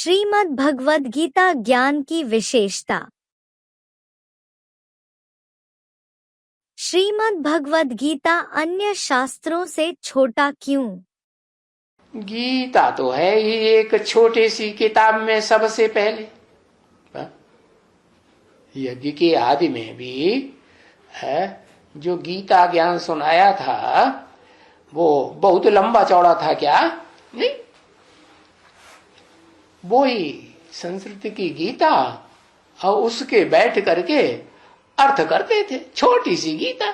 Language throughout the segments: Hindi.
श्रीमद् भगवद गीता ज्ञान की विशेषता। श्रीमद् भगवद गीता अन्य शास्त्रों से छोटा क्यों? गीता तो है ही एक छोटी सी किताब में सबसे पहले। यज्ञ के आदि में भी है जो गीता ज्ञान सुनाया था वो बहुत लंबा चौड़ा था क्या? नहीं, वो ही संस्कृत की गीता और उसके बैठ करके अर्थ करते थे, छोटी सी गीता।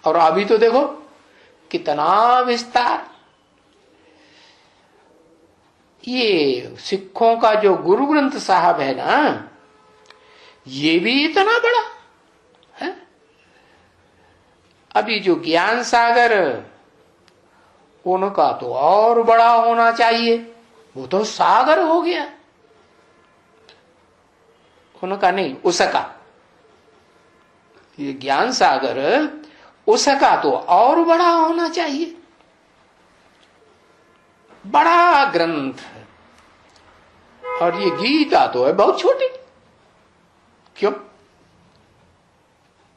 और अभी तो देखो कितना विस्तार। ये सिखों का जो गुरु ग्रंथ साहब है ना, ये भी इतना बड़ा है। अभी जो ज्ञान सागर उनका तो और बड़ा होना चाहिए, वो तो सागर हो गया। उनका नहीं, उसका, ये ज्ञान सागर उसका तो और बड़ा होना चाहिए। बड़ा ग्रंथ है। और ये गीता तो है बहुत छोटी। क्यों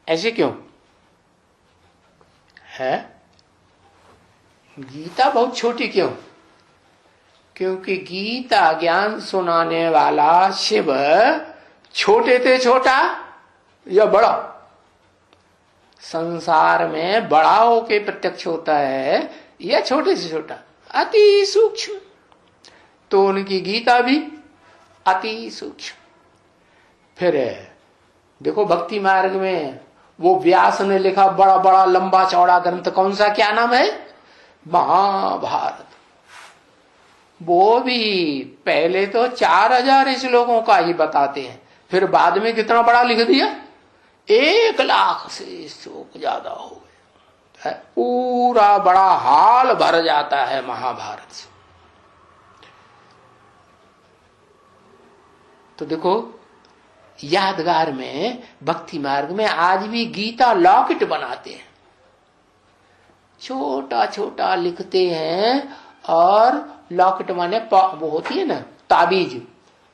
ऐसे क्यों है? गीता बहुत छोटी क्यों? क्योंकि गीता ज्ञान सुनाने वाला शिव छोटे थे छोटा या बड़ा? संसार में बड़ा होके प्रत्यक्ष होता है या छोटे से छोटा? अति सूक्ष्म। तो उनकी गीता भी अति सूक्ष्म। फिर देखो भक्ति मार्ग में वो व्यास ने लिखा बड़ा बड़ा लंबा चौड़ा ग्रंथ, कौन सा, क्या नाम है? महाभारत। वो भी पहले तो 4000 श्लोकों का ही बताते हैं, फिर बाद में कितना बड़ा लिख दिया, 1,00,000 से श्लोक ज्यादा हो गए। पूरा बड़ा हाल भर जाता है महाभारत से। तो देखो यादगार में भक्ति मार्ग में आज भी गीता लॉकेट बनाते हैं, छोटा छोटा लिखते हैं। और लॉकेट माने वो होती है ना ताबीज,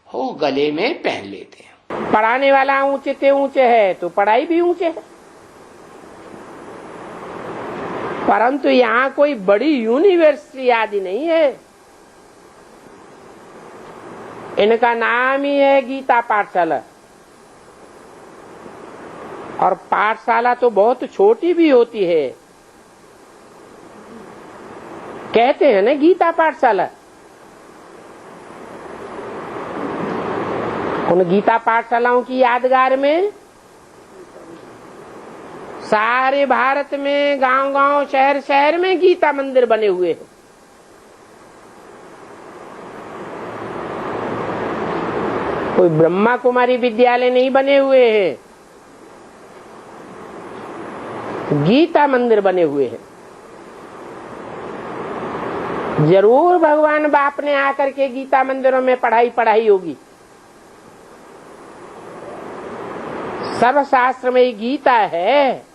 हो गले में पहन लेते हैं। पढ़ाने वाला ऊंचे से ऊंचे है तो पढ़ाई भी ऊंचे है। परंतु यहाँ कोई बड़ी यूनिवर्सिटी आदि नहीं है। इनका नाम ही है गीता पाठशाला। और पाठशाला तो बहुत छोटी भी होती है। कहते हैं ना गीता पाठशाला। उन गीता पाठशालाओं की यादगार में सारे भारत में गांव गांव शहर शहर में गीता मंदिर बने हुए हैं। कोई ब्रह्मा कुमारी विद्यालय नहीं बने हुए हैं, गीता मंदिर बने हुए हैं। जरूर भगवान बाप ने आकर के गीता मंदिरों में पढ़ाई होगी। सर्वशास्त्र में गीता है,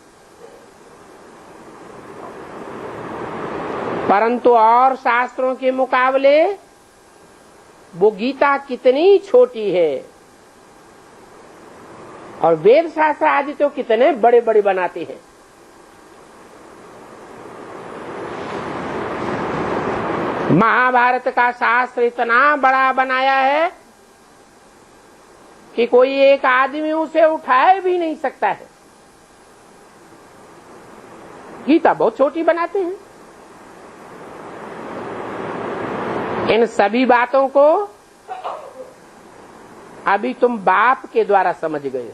परंतु और शास्त्रों के मुकाबले वो गीता कितनी छोटी है। और वेद शास्त्र आदि तो कितने बड़े बड़े बनाते हैं। महाभारत का शास्त्र इतना बड़ा बनाया है कि कोई एक आदमी उसे उठाए भी नहीं सकता है। गीता बहुत छोटी बनाते हैं। इन सभी बातों को अभी तुम बाप के द्वारा समझ गए।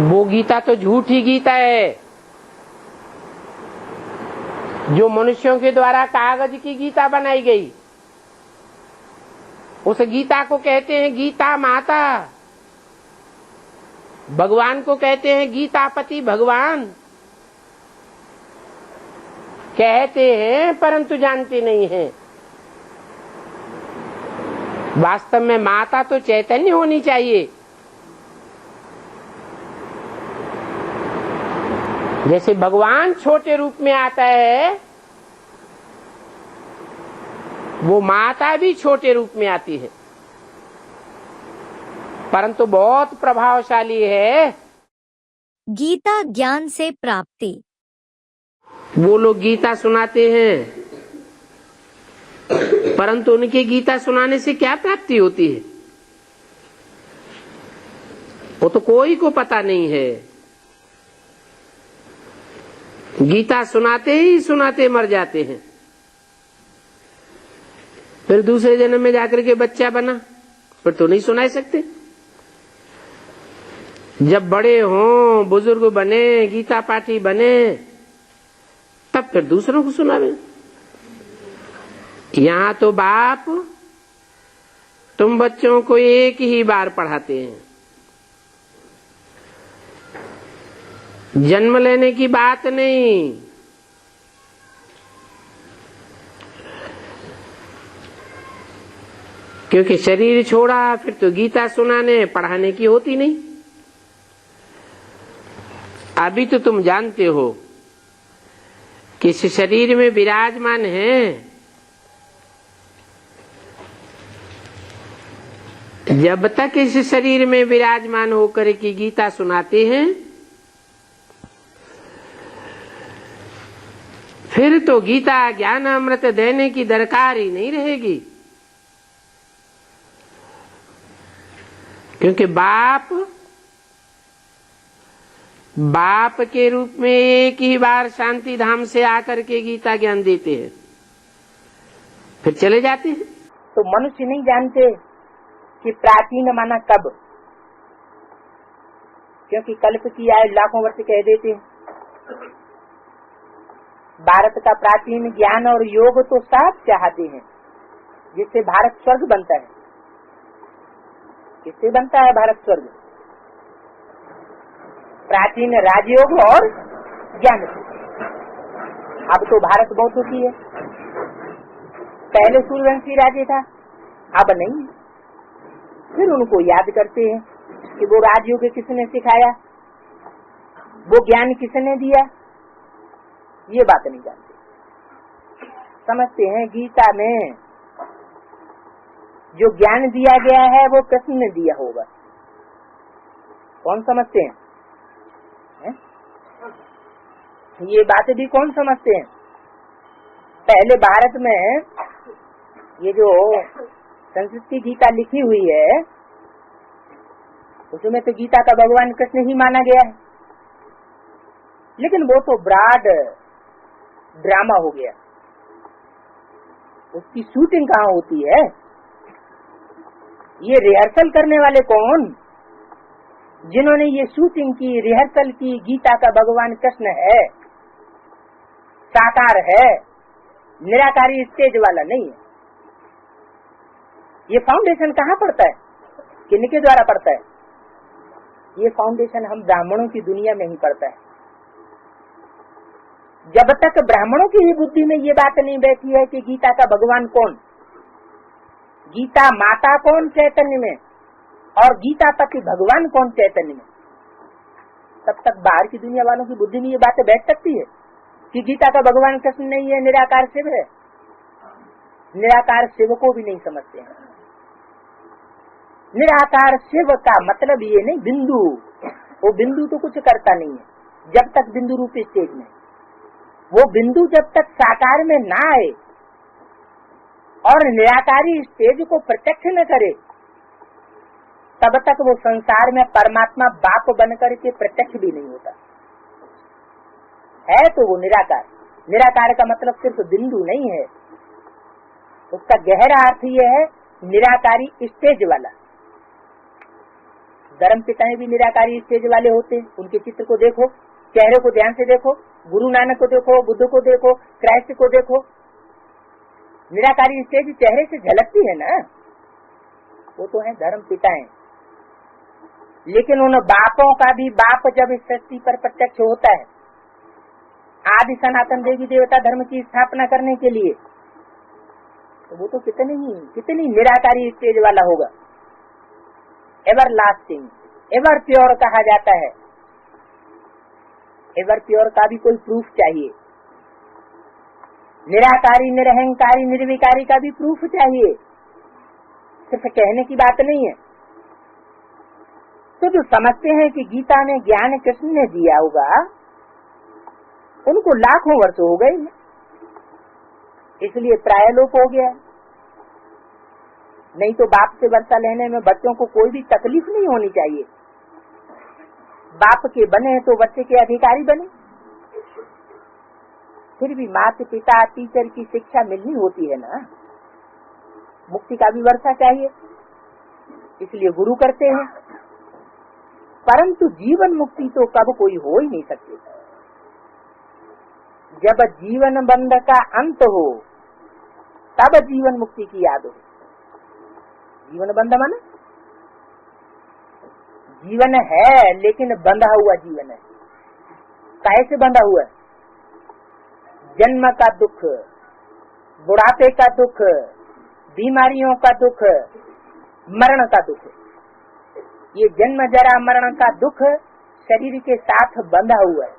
वो गीता तो झूठी गीता है जो मनुष्यों के द्वारा कागज की गीता बनाई गई। उस गीता को कहते हैं गीता माता। भगवान को कहते हैं गीतापति भगवान। कहते हैं परंतु जानते नहीं हैं। वास्तव में माता तो चैतन्य होनी चाहिए। जैसे भगवान छोटे रूप में आता है वो माता भी छोटे रूप में आती है, परंतु बहुत प्रभावशाली है। गीता ज्ञान से प्राप्ति। वो लोग गीता सुनाते हैं, परंतु उनके गीता सुनाने से क्या प्राप्ति होती है वो तो कोई को पता नहीं है। गीता सुनाते ही सुनाते मर जाते हैं, फिर दूसरे जन्म में जाकर के बच्चा बना, फिर तो नहीं सुना सकते। जब बड़े हों, बुजुर्ग बने, गीता पाठी बने, तब फिर दूसरों को सुनावे। यहाँ तो बाप तुम बच्चों को एक ही बार पढ़ाते हैं, जन्म लेने की बात नहीं। क्योंकि शरीर छोड़ा फिर तो गीता सुनाने पढ़ाने की होती नहीं। अभी तो तुम जानते हो कि इस शरीर में विराजमान है, जब तक इस शरीर में विराजमान होकर की गीता सुनाते हैं, फिर तो गीता ज्ञान अमृत देने की दरकार ही नहीं रहेगी। क्योंकि बाप के रूप में एक ही बार शांति धाम से आकर के गीता ज्ञान देते हैं, फिर चले जाते हैं। तो मनुष्य नहीं जानते कि प्राचीन माना कब, क्योंकि कल्प की आयु लाखों वर्ष कह देते हैं। भारत का प्राचीन ज्ञान और योग तो साफ चाहते हैं, जिससे भारत स्वर्ग बनता है। किससे बनता है भारत स्वर्ग? प्राचीन राजयोग और ज्ञान से। अब तो भारत बहुत सुखी है। पहले सूर्यवंशी राज्य था, अब नहीं। फिर उनको याद करते हैं कि वो राजयोग किसने सिखाया, वो ज्ञान किसने दिया, ये बात नहीं जानते। समझते हैं गीता में जो ज्ञान दिया गया है वो कृष्ण ने दिया होगा। कौन समझते हैं? ये बातें भी कौन समझते हैं? पहले भारत में ये जो संस्कृत की गीता लिखी हुई है, उसमें तो गीता का भगवान कृष्ण ही माना गया है। लेकिन वो तो ब्रॉड ड्रामा हो गया। उसकी शूटिंग कहाँ होती है? ये रिहर्सल करने वाले कौन? जिन्होंने ये शूटिंग की, रिहर्सल की, गीता का भगवान कृष्ण है, साकार है, निराकारी स्टेज वाला नहीं है। ये फाउंडेशन कहाँ पड़ता है? किनके द्वारा पड़ता है? ये फाउंडेशन हम ब्राह्मणों की दुनिया में ही पड़ता है। जब तक ब्राह्मणों की ही बुद्धि में ये बात नहीं बैठी है कि गीता का भगवान कौन, गीता माता कौन चैतन्य में, और गीता पति भगवान कौन चैतन्य में, तब तक बाहर की दुनिया वालों की बुद्धि में ये बातें बैठ सकती है कि गीता का भगवान कृष्ण नहीं है, निराकार शिव है। निराकार शिव को भी नहीं समझते हैं। निराकार शिव का मतलब ये नहीं बिंदु, वो बिंदु तो कुछ करता नहीं है जब तक बिंदु रूपी स्टेज में। वो बिंदु जब तक साकार में ना आए और निराकारी स्टेज को प्रत्यक्ष न करे, तब तक वो संसार में परमात्मा बाप बनकर के प्रत्यक्ष भी नहीं होता है। तो वो निराकार, निराकार का मतलब सिर्फ बिंदु नहीं है, उसका गहरा अर्थ ये है निराकारी स्टेज वाला। धर्म पिताएं भी निराकारी स्टेज वाले होते हैं। उनके चित्र को देखो, चेहरे को ध्यान से देखो, गुरु नानक को देखो, बुद्ध को देखो, क्राइस्ट को देखो, निराकारी स्टेज चेहरे से झलकती है ना। वो तो है धर्म पिताएं। लेकिन उन बापों का भी बाप जब इस सृष्टि पर प्रत्यक्ष होता है आदि सनातन देवी देवता धर्म की स्थापना करने के लिए, तो वो तो कितनी निराकारी स्टेज वाला होगा। एवर लास्टिंग, एवर प्योर कहा जाता है। एवर प्योर का भी कोई प्रूफ चाहिए। निराकारी, निरहंकारी, निर्विकारी का भी प्रूफ चाहिए, सिर्फ कहने की बात नहीं है। तो जो समझते हैं कि गीता में ज्ञान कृष्ण ने दिया होगा, उनको लाखों वर्ष हो गए, इसलिए प्रायलोप हो गया। नहीं तो बाप से वर्षा लेने में बच्चों को कोई भी तकलीफ नहीं होनी चाहिए। बाप के बने तो बच्चे के अधिकारी बने, फिर भी माता पिता टीचर की शिक्षा मिलनी होती है ना। मुक्ति का भी वर्षा चाहिए, इसलिए गुरु करते हैं। परंतु जीवन मुक्ति तो कब कोई हो ही नहीं सकती। जब जीवन बंध का अंत हो तब जीवन मुक्ति की याद हो। जीवन बंध माने जीवन है लेकिन बंधा हुआ जीवन है। कैसे बंधा हुआ है? जन्म का दुख, बुढ़ापे का दुख, बीमारियों का दुख, मरण का दुख। ये जन्म जरा मरण का दुख शरीर के साथ बंधा हुआ है,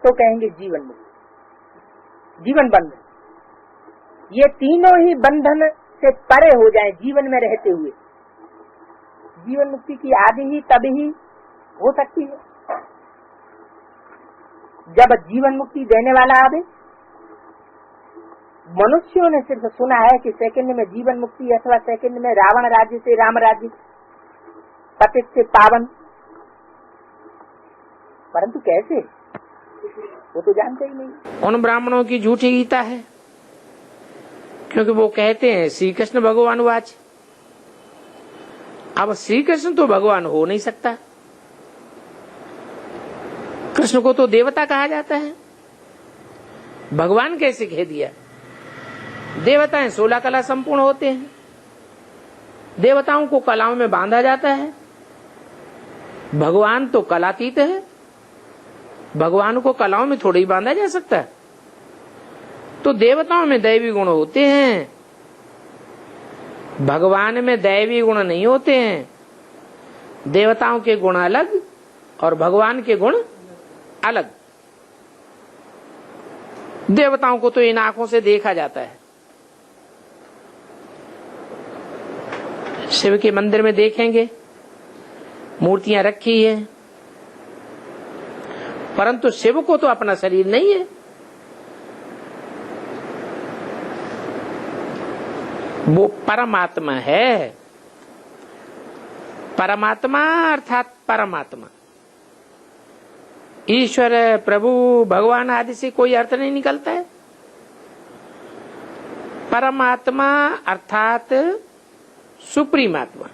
तो कहेंगे जीवन मुक्ति, जीवन बंधन। ये तीनों ही बंधन से परे हो जाए जीवन में रहते हुए, जीवन मुक्ति की आदि ही तभी हो सकती है जब जीवन मुक्ति देने वाला आवे। मनुष्यों ने सिर्फ सुना है कि सेकंड में जीवन मुक्ति अथवा सेकंड में रावण राज्य से राम राज्य, पतित से पावन, परंतु कैसे वो तो जानते ही नहीं। उन ब्राह्मणों की झूठी गीता है, क्योंकि वो कहते हैं श्री कृष्ण भगवान वाच। अब श्री कृष्ण तो भगवान हो नहीं सकता, कृष्ण को तो देवता कहा जाता है, भगवान कैसे कह दिया? देवताएं 16 कला संपूर्ण होते हैं, देवताओं को कलाओं में बांधा जाता है, भगवान तो कलातीत है, भगवान को कलाओं में थोड़ी ही बांधा जा सकता है। तो देवताओं में दैवी गुण होते हैं, भगवान में दैवी गुण नहीं होते हैं। देवताओं के गुण अलग और भगवान के गुण अलग। देवताओं को तो इन आंखों से देखा जाता है, शिव के मंदिर में देखेंगे मूर्तियां रखी है, परंतु शिव को तो अपना शरीर नहीं है। वो परमात्मा है, परमात्मा अर्थात परमात्मा, ईश्वर, प्रभु, भगवान आदि से कोई अर्थ नहीं निकलता है। परमात्मा अर्थात सुप्रीम आत्मा।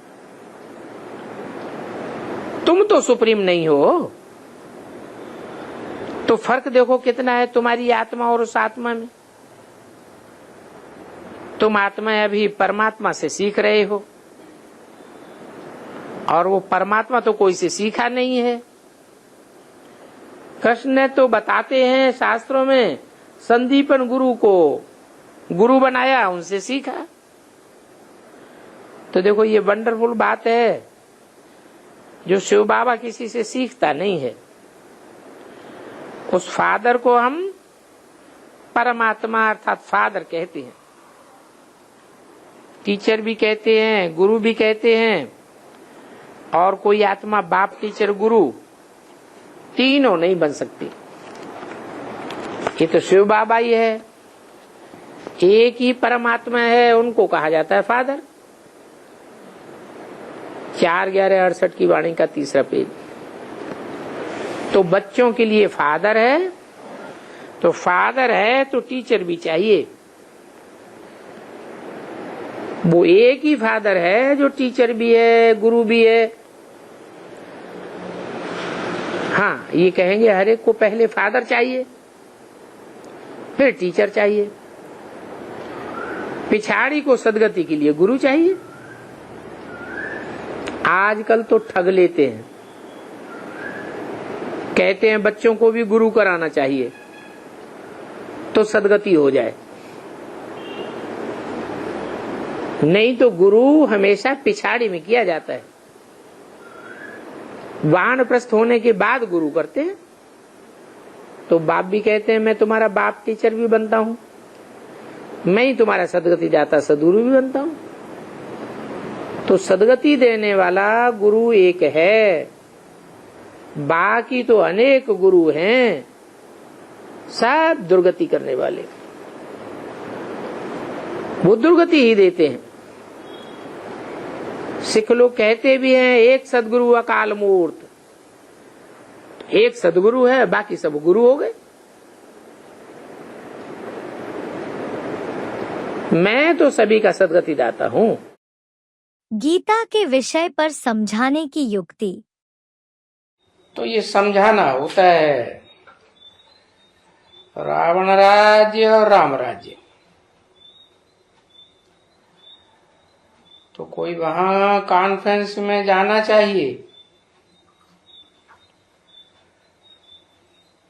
तुम तो सुप्रीम नहीं हो, तो फर्क देखो कितना है तुम्हारी आत्मा और उस आत्मा में। तुम आत्मा अभी परमात्मा से सीख रहे हो, और वो परमात्मा तो कोई से सीखा नहीं है। कृष्ण ने तो बताते हैं शास्त्रों में, संदीपन गुरु को गुरु बनाया, उनसे सीखा। तो देखो ये वंडरफुल बात है, जो शिव बाबा किसी से सीखता नहीं है, उस फादर को हम परमात्मा अर्थात फादर कहते हैं। टीचर भी कहते हैं, गुरु भी कहते हैं, और कोई आत्मा बाप, टीचर, गुरु तीनों नहीं बन सकती। ये तो शिव बाबा ही है, एक ही परमात्मा है, उनको कहा जाता है फादर। 4/11/68 की वाणी का 3रा पेज। तो बच्चों के लिए फादर है, तो फादर है तो टीचर भी चाहिए। वो एक ही फादर है जो टीचर भी है, गुरु भी है। हाँ, ये कहेंगे हर एक को पहले फादर चाहिए, फिर टीचर चाहिए, पिछाड़ी को सदगति के लिए गुरु चाहिए। आजकल तो ठग लेते हैं, कहते हैं बच्चों को भी गुरु कराना चाहिए तो सदगति हो जाए। नहीं तो गुरु हमेशा पिछाड़ी में किया जाता है, वानप्रस्थ होने के बाद गुरु करते हैं। तो बाप भी कहते हैं मैं तुम्हारा बाप टीचर भी बनता हूं, मैं ही तुम्हारा सदगति दाता सदगुरु भी बनता हूं। तो सदगति देने वाला गुरु एक है, बाकी तो अनेक गुरु हैं, सब दुर्गति करने वाले। वो दुर्गति ही देते हैं। सिख लोग कहते भी हैं एक सदगुरु अकाल मूर्त, एक सदगुरु है बाकी सब गुरु हो गए। मैं तो सभी का सदगति दाता हूं। गीता के विषय पर समझाने की युक्ति। तो ये समझाना होता है रावण राज्य और राम राज्य। तो कोई वहां कॉन्फ्रेंस में जाना चाहिए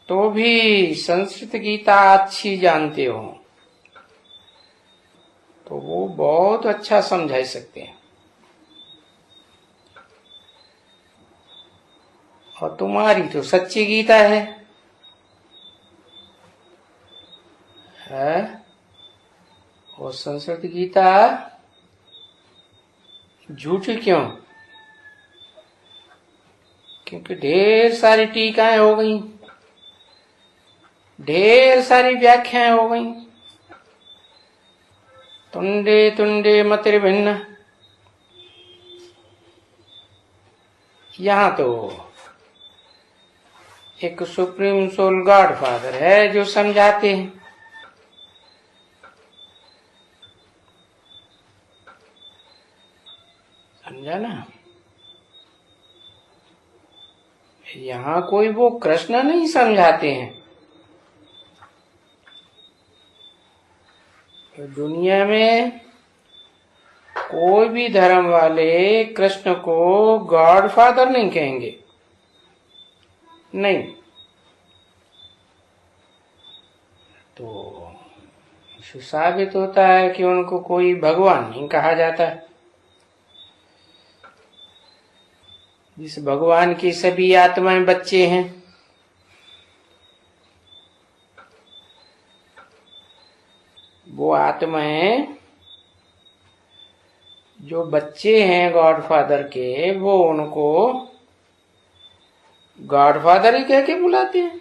तो भी संस्कृत गीता अच्छी जानते हो तो वो बहुत अच्छा समझा सकते हैं। और तुम्हारी तो सच्ची गीता है और संस्कृत गीता झूठी क्यों? क्योंकि ढेर सारी टीकाएं हो गई, ढेर सारी व्याख्याएं हो गई। तुंडे तुंडे मतिर्भिन्न। यहाँ तो एक सुप्रीम सोल गॉड फादर है जो समझाते हैं। समझा ना? यहाँ कोई वो कृष्ण नहीं समझाते हैं। दुनिया में कोई भी धर्म वाले कृष्ण को गॉड फादर नहीं कहेंगे, नहीं। तो साबित होता है कि उनको कोई भगवान नहीं कहा जाता। जिस भगवान की सभी आत्माएं बच्चे हैं, वो आत्माएं जो बच्चे हैं गॉड फादर के, वो उनको गॉड फादर ही कह के बुलाते हैं।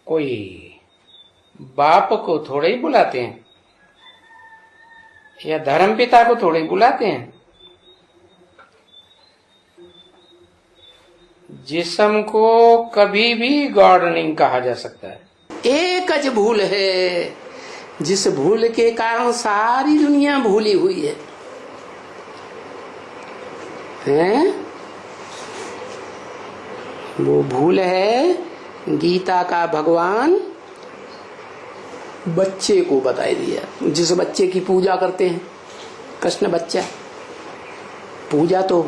कोई बाप को थोड़े ही बुलाते हैं या धर्म पिता को थोड़े ही बुलाते हैं। जिस्म को कभी भी गॉड नहीं कहा जा सकता है। एक अज भूल है जिस भूल के कारण सारी दुनिया भूली हुई है, हैं? वो भूल है गीता का भगवान बच्चे को बता दिया। जिस बच्चे की पूजा करते हैं, कृष्ण बच्चा, पूजा तो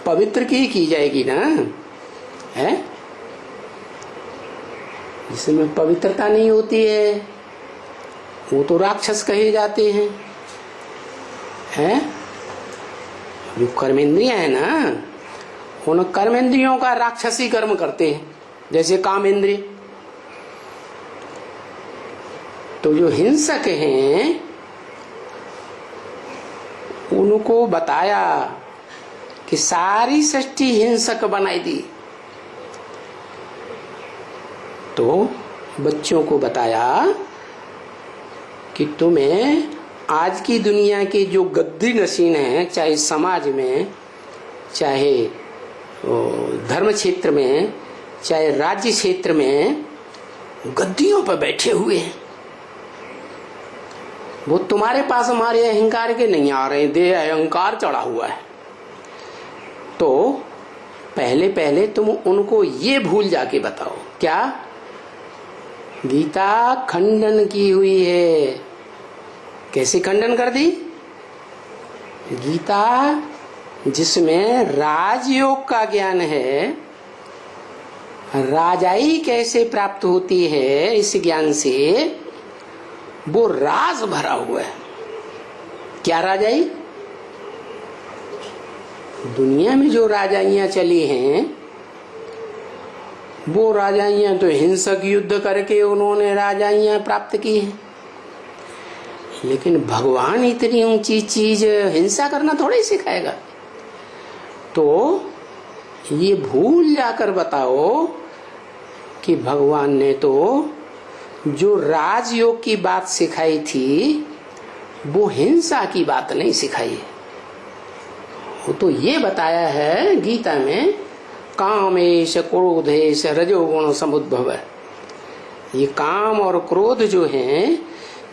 पवित्र की जाएगी ना, है? जिसमें पवित्रता नहीं होती है वो तो राक्षस कहे जाते हैं, हैं? जो कर्मेंद्रियां है ना, उन कर्मेंद्रियों का राक्षसी कर्म करते हैं, जैसे कामेंद्रिय। तो जो हिंसक हैं उनको बताया कि सारी सृष्टि हिंसक बनाई दी। तो बच्चों को बताया कि तुम्हें आज की दुनिया के जो गद्दी नशीन है, चाहे समाज में, चाहे धर्म क्षेत्र में, चाहे राज्य क्षेत्र में, गद्दियों पर बैठे हुए हैं। वो तुम्हारे पास हमारे अहंकार के नहीं आ रहे, दे अहंकार चढ़ा हुआ है। तो पहले पहले तुम उनको ये भूल जाके बताओ, क्या गीता खंडन की हुई है। कैसे खंडन कर दी? गीता जिसमें राजयोग का ज्ञान है, राजाई कैसे प्राप्त होती है, इस ज्ञान से वो राज भरा हुआ है। क्या राजाई? दुनिया में जो राजाइयां चली हैं वो राजाइयां तो हिंसक युद्ध करके उन्होंने राजाइयां प्राप्त की हैं, लेकिन भगवान इतनी ऊंची चीज हिंसा करना थोड़ा ही सिखाएगा। तो ये भूल जाकर बताओ कि भगवान ने तो जो राजयोग की बात सिखाई थी वो हिंसा की बात नहीं सिखाई है। वो तो ये बताया है गीता में, कामेश क्रोधेश रजोगुण समुद्भव। ये काम और क्रोध जो हैं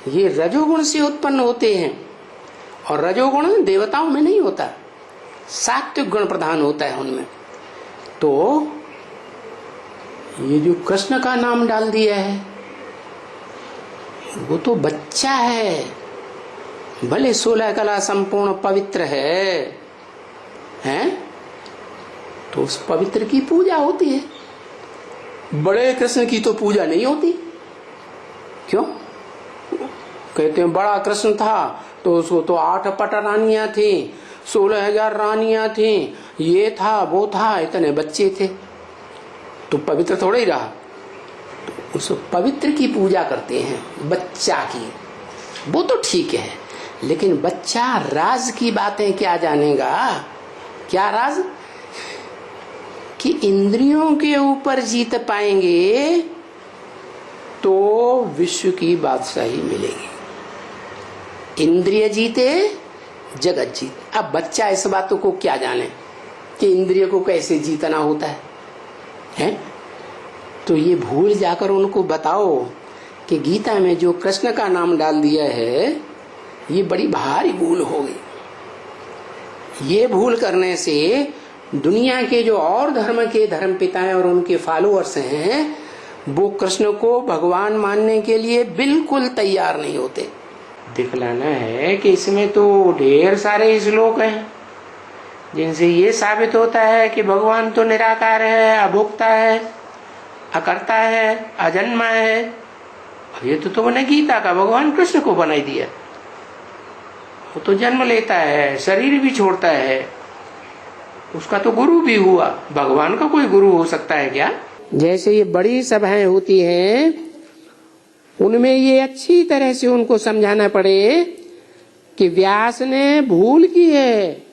ये रजोगुण से उत्पन्न होते हैं, और रजोगुण देवताओं में नहीं होता, सात्विक गुण प्रधान होता है उनमें। तो ये जो कृष्ण का नाम डाल दिया है वो तो बच्चा है, भले 16 कला संपूर्ण पवित्र है, हैं? तो उस पवित्र की पूजा होती है, बड़े कृष्ण की तो पूजा नहीं होती। क्यों? कहते हैं बड़ा कृष्ण था तो उसको तो 8 पट रानियां थी, 16,000 रानियां थी, ये था वो था, इतने बच्चे थे, तो पवित्र थोड़ा ही रहा। तो उस पवित्र की पूजा करते हैं, बच्चा की, वो तो ठीक है, लेकिन बच्चा राज की बातें क्या जानेगा? क्या राज? कि इंद्रियों के ऊपर जीत पाएंगे तो विश्व की बादशाही मिलेगी। इंद्रिय जीते जगत जीत। अब बच्चा इस बातों को क्या जाने कि इंद्रिय को कैसे जीतना होता है? तो ये भूल जाकर उनको बताओ कि गीता में जो कृष्ण का नाम डाल दिया है ये बड़ी भारी भूल हो गई। ये भूल करने से दुनिया के जो और धर्म के धर्म पिताएं और उनके फॉलोअर्स हैं वो कृष्ण को भगवान मानने के लिए बिल्कुल तैयार नहीं होते। दिखलाना है कि इसमें तो ढेर सारे श्लोक हैं जिनसे ये साबित होता है कि भगवान तो निराकार है, अभोक्ता है, अकर्ता है, अजन्मा है। और ये तो तुमने गीता का भगवान कृष्ण को बनाई दिया। वो तो जन्म लेता है, शरीर भी छोड़ता है, उसका तो गुरु भी हुआ। भगवान का कोई गुरु हो सकता है क्या? जैसे ये बड़ी सभाएं होती हैं उनमें ये अच्छी तरह से उनको समझाना पड़े कि व्यास ने भूल की है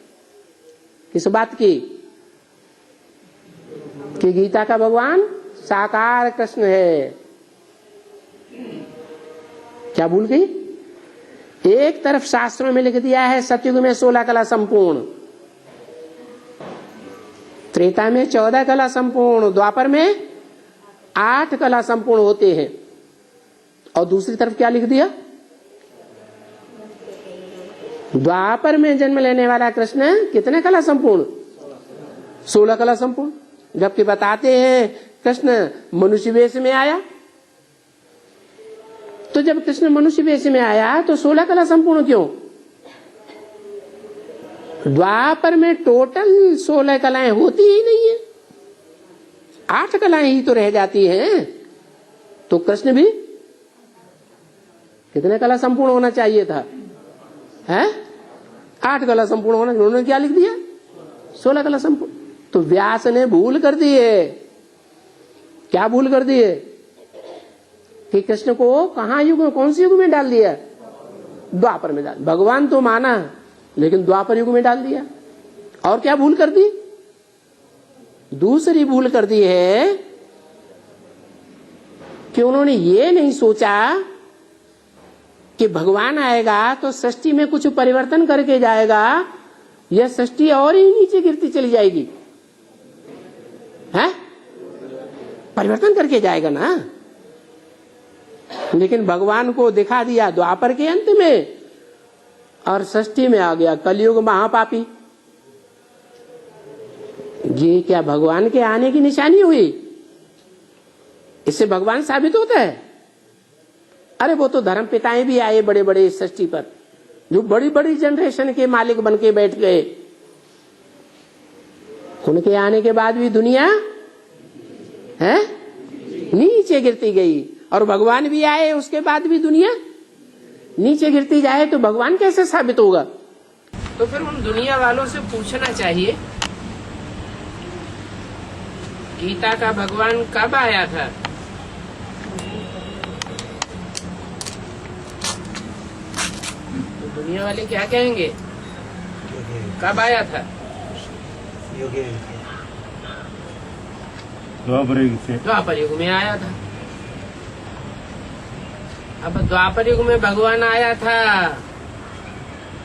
किस बात की, कि गीता का भगवान साकार कृष्ण है। क्या भूल गई? एक तरफ शास्त्रों में लिख दिया है सतयुग में 16 कला संपूर्ण, त्रेता में 14 कला संपूर्ण, द्वापर में 8 कला संपूर्ण होते हैं। और दूसरी तरफ क्या लिख दिया? द्वापर में जन्म लेने वाला कृष्ण कितने कला संपूर्ण? 16 कला संपूर्ण। जबकि बताते हैं कृष्ण मनुष्य वेश में आया, तो जब कृष्ण मनुष्य वेश में आया तो 16 कला संपूर्ण क्यों? द्वापर में टोटल 16 कलाएं होती ही नहीं है, 8 कलाएं ही तो रह जाती हैं। तो कृष्ण भी कितने कला संपूर्ण होना चाहिए था? है 8 कला संपूर्ण होना। उन्होंने क्या लिख दिया? 16 कला संपूर्ण। तो व्यास ने भूल कर दी है। क्या भूल कर दी है? कि कृष्ण को कहां युग में, कौन से युग में डाल दिया? द्वापर में डाल। भगवान तो माना लेकिन द्वापर युग में डाल दिया। और क्या भूल कर दी? दूसरी भूल कर दी है कि उन्होंने ये नहीं सोचा कि भगवान आएगा तो सृष्टि में कुछ परिवर्तन करके जाएगा, यह सृष्टि और ही नीचे गिरती चली जाएगी। है परिवर्तन करके जाएगा ना। लेकिन भगवान को दिखा दिया द्वापर के अंत में और सृष्टि में आ गया कलयुग महापापी। ये क्या भगवान के आने की निशानी हुई? इससे भगवान साबित होता है? अरे वो तो धर्म पिताएं भी आए बड़े बड़े इस सृष्टि पर, जो बड़ी बड़ी जनरेशन के मालिक बन के बैठ गए। उनके आने के बाद भी दुनिया है नीचे गिरती गई, और भगवान भी आए उसके बाद भी दुनिया नीचे गिरती जाए तो भगवान कैसे साबित होगा? तो फिर उन दुनिया वालों से पूछना चाहिए गीता का भगवान कब आया था? तो दुनिया वाले क्या कहेंगे? कब आया था? द्वापर युग में आया था। अब द्वापर युग में भगवान आया था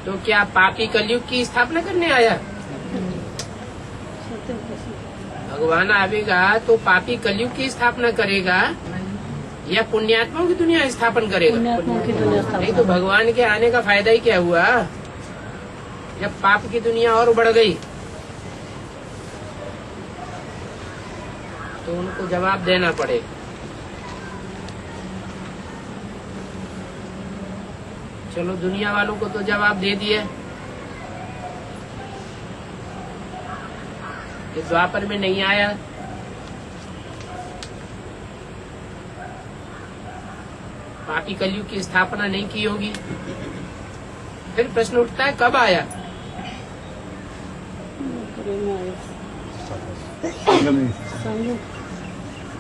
तो क्या पापी कलयुग की स्थापना करने आया? भगवान आवेगा तो पापी कलयुग की स्थापना करेगा या पुण्यात्माओं की दुनिया स्थापन करेगा? नहीं तो भगवान के आने का फायदा ही क्या हुआ जब पाप की दुनिया और बढ़ गई? तो उनको जवाब देना पड़ेगा। चलो दुनिया वालों को तो जवाब दे दिया कि द्वापर में नहीं आया। पापी कलयुग की स्थापना नहीं की होगी। फिर प्रश्न उठता है कब आया?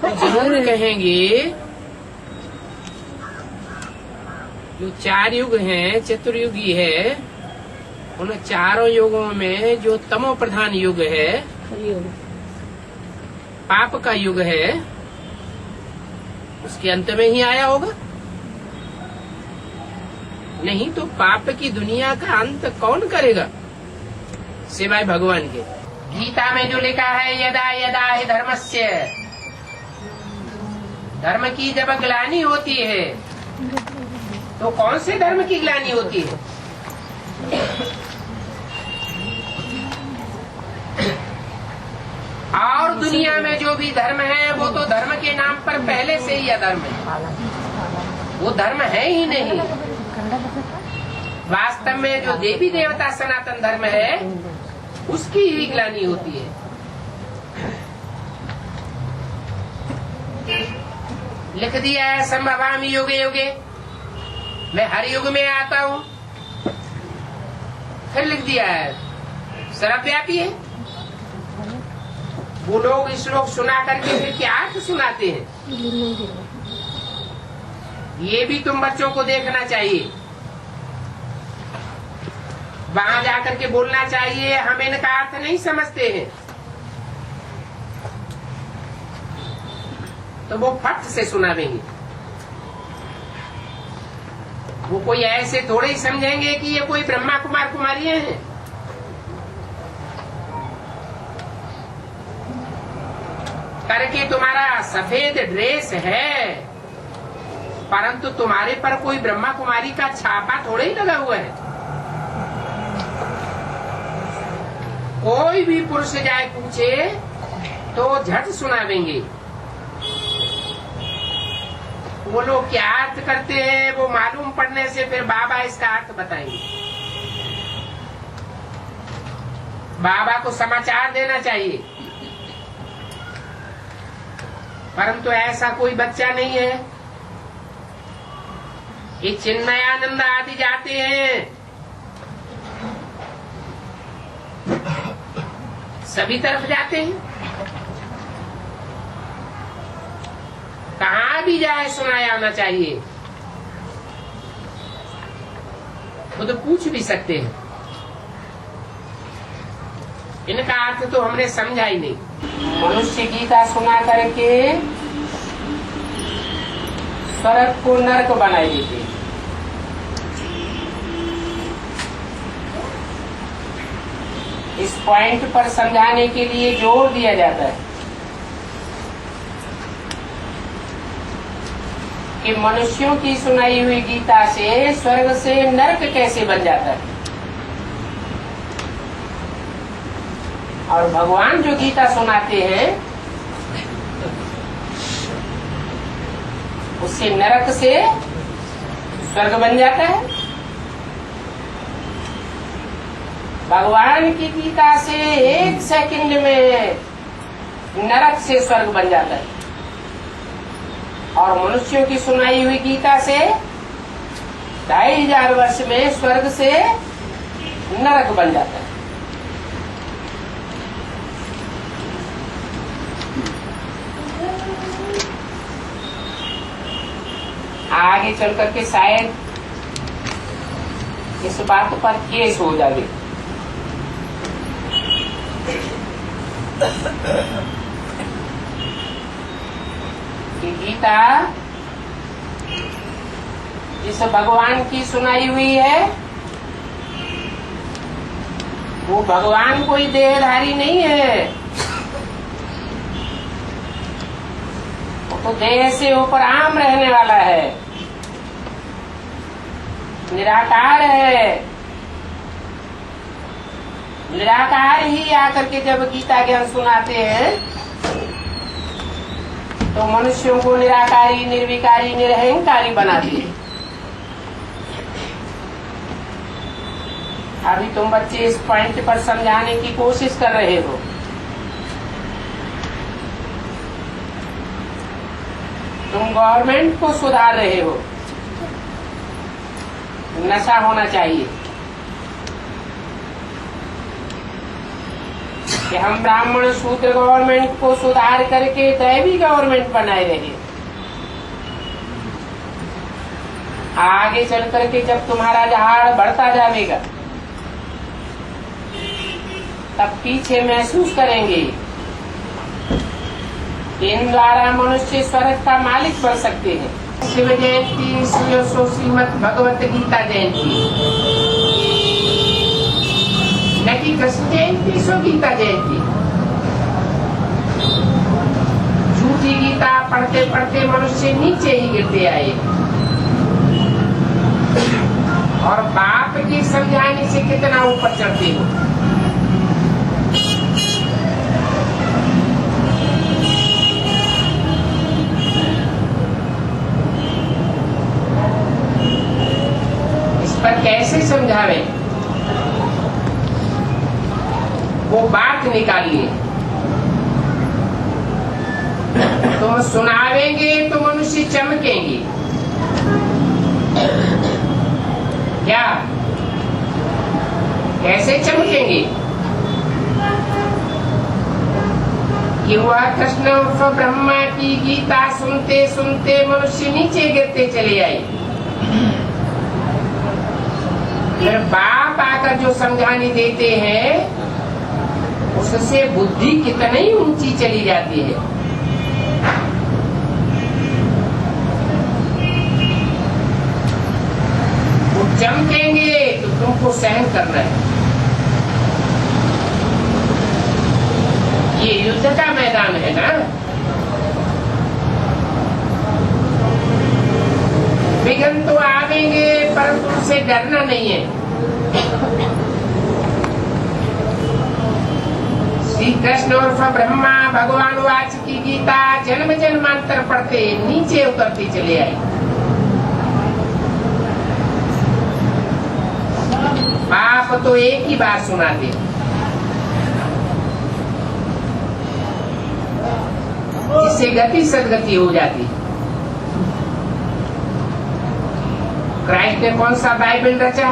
तो जरूर कहेंगे जो 4 युग हैं, चतुर्युगी है, उन चारों युगों में जो तमो प्रधान युग है, पाप का युग है, उसके अंत में ही आया होगा। नहीं तो पाप की दुनिया का अंत कौन करेगा सिवाय भगवान के? गीता में जो लिखा है यदा यदा हि धर्मस्य, धर्म की जब ग्लानि होती है तो कौन से धर्म की ग्लानि होती है? और दुनिया में जो भी धर्म है वो तो धर्म के नाम पर पहले से ही अधर्म है, वो धर्म है ही नहीं। वास्तव में जो देवी देवता सनातन धर्म है उसकी ही ग्लानि होती है। लिख दिया है संभवामि युगे युगे, मैं हर युग में आता हूँ। फिर लिख दिया है सर्वव्यापी है। वो लोग इस श्लोक सुना करके फिर क्या अर्थ सुनाते हैं, ये भी तुम बच्चों को देखना चाहिए। वहां जाकर के बोलना चाहिए हम इनका अर्थ नहीं समझते हैं, तो वो फट से सुना देंगे। वो कोई ऐसे थोड़े ही समझेंगे कि ये कोई ब्रह्मा कुमार कुमारियां हैं। करके तुम्हारा सफेद ड्रेस है, परंतु तुम्हारे पर कोई ब्रह्मा कुमारी का छापा थोड़े ही लगा हुआ है। कोई भी पुरुष जाए पूछे तो झट सुनावेंगे। वो लोग क्या अर्थ करते हैं वो मालूम पड़ने से फिर बाबा इसका अर्थ बताएंगे। बाबा को समाचार देना चाहिए, परंतु ऐसा कोई बच्चा नहीं है। ये चिन्मयानंद आदि जाते हैं, सभी तरफ जाते हैं, कहाँ भी जाए सुनाया आना चाहिए। वो तो पूछ भी सकते हैं। इनका अर्थ तो हमने समझा ही नहीं। मनुष्य गीता सुना करके स्वर्ग को नरक बनाए देते हैं। इस पॉइंट पर समझाने के लिए जोर दिया जाता है कि मनुष्यों की सुनाई हुई गीता से स्वर्ग से नरक कैसे बन जाता है, और भगवान जो गीता सुनाते हैं उससे नरक से स्वर्ग बन जाता है। भगवान की गीता से 1 सेकंड में नरक से स्वर्ग बन जाता है, और मनुष्यों की सुनाई हुई गीता से 2500 वर्ष में स्वर्ग से नरक बन जाता है। आगे चल करके शायद इस बात पर केस हो जाए कि गीता जिस भगवान की सुनाई हुई है वो भगवान कोई देहधारी नहीं है, वो तो देह से ऊपर आम रहने वाला है, निराकार है। निराकार ही आकर के जब गीता ज्ञान सुनाते हैं तो मनुष्यों को निराकारी, निर्विकारी, निरहंकारी बनाती है। अभी तुम बच्चे इस पॉइंट पर समझाने की कोशिश कर रहे हो। तुम गवर्नमेंट को सुधार रहे हो, नशा होना चाहिए कि हम ब्राह्मण शूद्र गवर्नमेंट को सुधार करके दैवी गवर्नमेंट बनाए रहे। आगे चल करके जब तुम्हारा झाड़ बढ़ता जाएगा तब पीछे महसूस करेंगे इन द्वारा मनुष्य स्वर्ग का मालिक बन सकते हैं। शिव जयंती सो श्रीमद भगवत गीता जयंती, न कि कृष्ण जयंती सो गीता जयंती। झूठी गीता पढ़ते पढ़ते मनुष्य नीचे ही गिरते आए और बाप की समझाने से कितना ऊपर चढ़ते हो। पर कैसे समझावे वो बात निकालिए। तुम सुनावेंगे तो मनुष्य चमकेंगे क्या? कैसे चमकेंगे कि वह कृष्ण उर्फ ब्रह्मा की गीता सुनते सुनते मनुष्य नीचे गिरते चले आए। फिर बाप आकर जो समझाने देते हैं उससे बुद्धि कितनी ऊंची चली जाती है। वो चमकेंगे तो तुमको सहन करना है। ये युद्ध का मैदान है ना। विघ्न तो आवेंगे परंतु उनसे डरना नहीं है। श्री कृष्ण उर्फ ब्रह्मा भगवान वाच की गीता जन्म जन्मांतर पढ़ते नीचे उतरती चले आई। बाप तो एक ही बार सुनाते, इससे गति सदगति हो जाती। क्राइस्ट ने कौन सा बाइबल रचा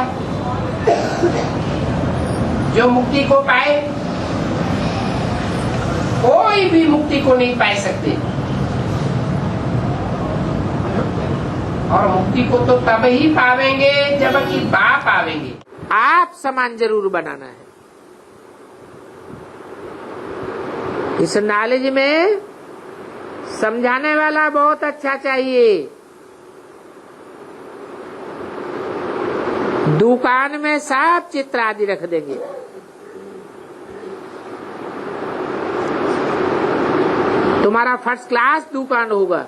जो मुक्ति को पाए? कोई भी मुक्ति को नहीं पा सकते। और मुक्ति को तो तब ही पावेंगे जबकि बाप आवेंगे। आप समान जरूर बनाना है। इस नॉलेज में समझाने वाला बहुत अच्छा चाहिए। दुकान में सब चित्र आदि रख देंगे। तुम्हारा फर्स्ट क्लास दुकान होगा।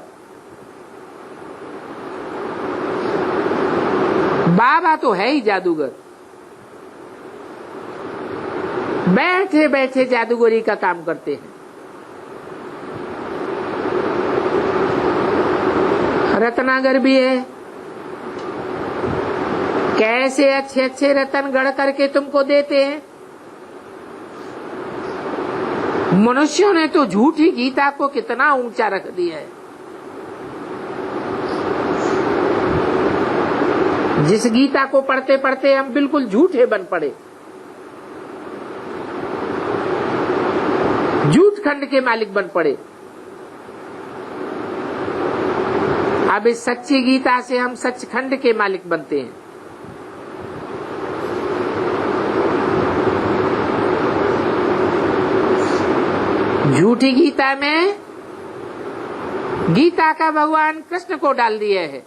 बाबा तो है ही जादूगर, बैठे बैठे जादूगरी का काम करते हैं। रत्नागर भी है, कैसे अच्छे अच्छे रत्न गढ़ करके तुमको देते हैं। मनुष्यों ने तो झूठी गीता को कितना ऊंचा रख दिया है। जिस गीता को पढ़ते पढ़ते हम बिल्कुल झूठे बन पड़े, झूठ खंड के मालिक बन पड़े। अब इस सच्ची गीता से हम सचखंड के मालिक बनते हैं। झूठी गीता में गीता का भगवान कृष्ण को डाल दिया है।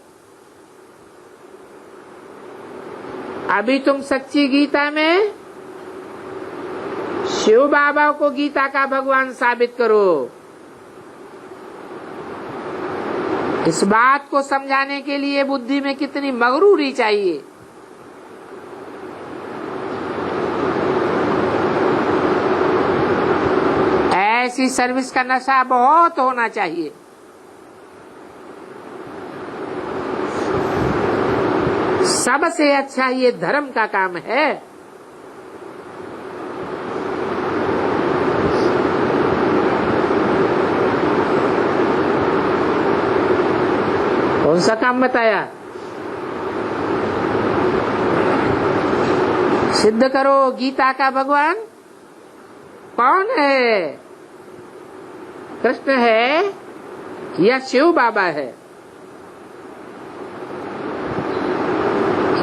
अभी तुम सच्ची गीता में शिव बाबा को गीता का भगवान साबित करो। इस बात को समझाने के लिए बुद्धि में कितनी मगरूरी चाहिए। ऐसी सर्विस का नशा बहुत होना चाहिए। सबसे अच्छा ये धर्म का काम है। कौन सा काम बताया? सिद्ध करो गीता का भगवान कौन है, कृष्ण है या शिव बाबा है।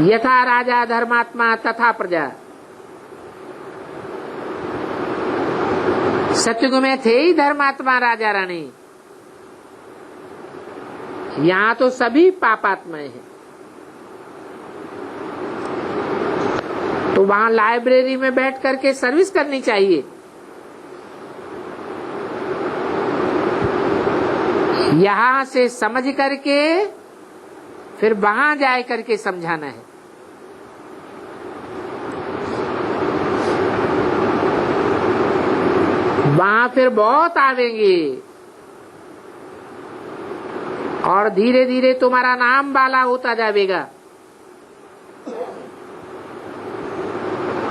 यथा राजा धर्मात्मा तथा प्रजा। सतयुग में थे ही धर्मात्मा राजा रानी, यहाँ तो सभी पापात्माएं हैं। तो वहां लाइब्रेरी में बैठ करके सर्विस करनी चाहिए। यहाँ से समझ करके फिर वहां जाए करके समझाना है। वहां फिर बहुत आवेंगे और धीरे धीरे तुम्हारा नाम बाला होता जाएगा।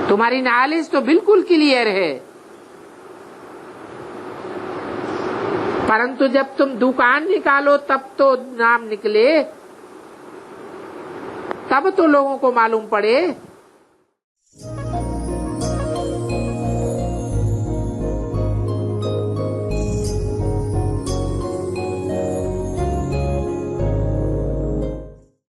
तुम्हारी नॉलेज तो बिल्कुल क्लियर है, परंतु जब तुम दुकान निकालो तब तो नाम निकले, तब तो लोगों को मालूम पड़े